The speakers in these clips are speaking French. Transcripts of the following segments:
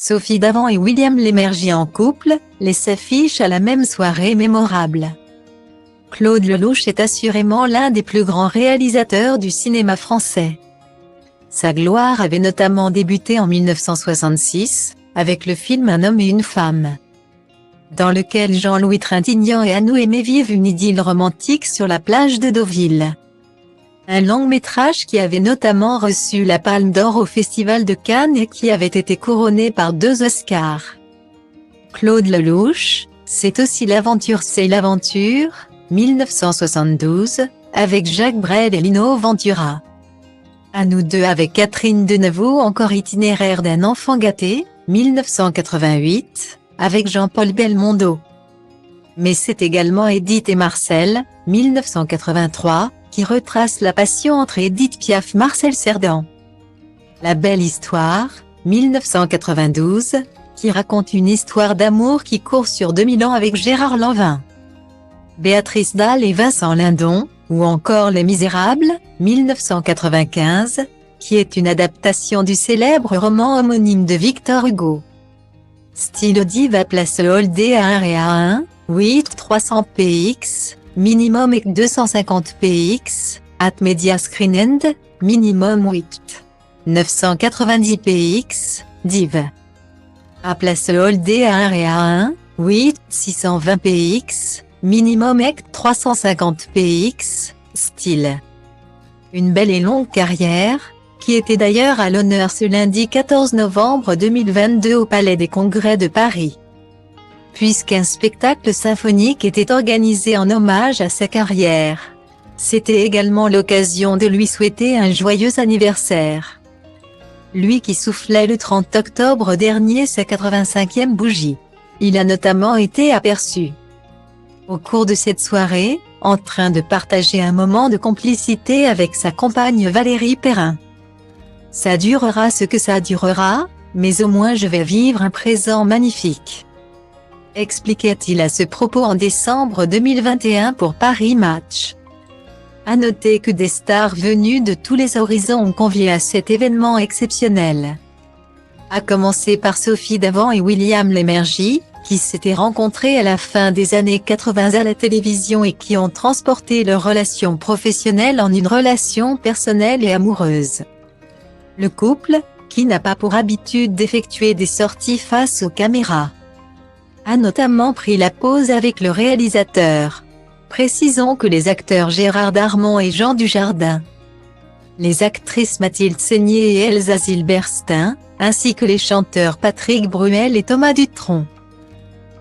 Sophie Davant et William Lémergie en couple, les s'affichent à la même soirée mémorable. Claude Lelouch est assurément l'un des plus grands réalisateurs du cinéma français. Sa gloire avait notamment débuté en 1966, avec le film Un homme et une femme, dans lequel Jean-Louis Trintignant et Annou Aimée vivent une idylle romantique sur la plage de Deauville. Un long-métrage qui avait notamment reçu la Palme d'Or au Festival de Cannes et qui avait été couronné par 2 Oscars. Claude Lelouch, c'est aussi l'aventure 1972, avec Jacques Brel et Lino Ventura. À nous deux avec Catherine Deneuve, encore Itinéraire d'un enfant gâté, 1988, avec Jean-Paul Belmondo. Mais c'est également Édith et Marcel, 1983, qui retrace la passion entre Édith Piaf et Marcel Cerdan. La belle histoire, 1992, qui raconte une histoire d'amour qui court sur 2000 ans avec Gérard Lanvin, Béatrice Dalle et Vincent Lindon, ou encore Les Misérables, 1995, qui est une adaptation du célèbre roman homonyme de Victor Hugo. Style Diva place Hall DA1 et A1, 8 300 px, minimum et 250 px, at Media Screen End, minimum 8 990 px, div. A place Hall DA1 et A1, 8 620 px, minimum et 350 px, style. Une belle et longue carrière, qui était d'ailleurs à l'honneur ce lundi 14 novembre 2022 au Palais des Congrès de Paris, puisqu'un spectacle symphonique était organisé en hommage à sa carrière. C'était également l'occasion de lui souhaiter un joyeux anniversaire. Lui qui soufflait le 30 octobre dernier sa 85e bougie. Il a notamment été aperçu, au cours de cette soirée, en train de partager un moment de complicité avec sa compagne Valérie Perrin. Ça durera ce que ça durera, mais au moins je vais vivre un présent magnifique, expliquait-il à ce propos en décembre 2021 pour Paris Match. À noter que des stars venues de tous les horizons ont convié à cet événement exceptionnel. À commencer par Sophie Davant et William Lémergie, qui s'étaient rencontrés à la fin des années 80 à la télévision et qui ont transporté leur relation professionnelle en une relation personnelle et amoureuse. Le couple, qui n'a pas pour habitude d'effectuer des sorties face aux caméras, a notamment pris la pose avec le réalisateur. Précisons que les acteurs Gérard Darmon et Jean Dujardin, les actrices Mathilde Seigné et Elsa Zilberstein, ainsi que les chanteurs Patrick Bruel et Thomas Dutronc,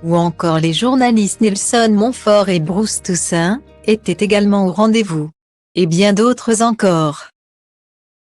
ou encore les journalistes Nelson Montfort et Bruce Toussaint, étaient également au rendez-vous. Et bien d'autres encore.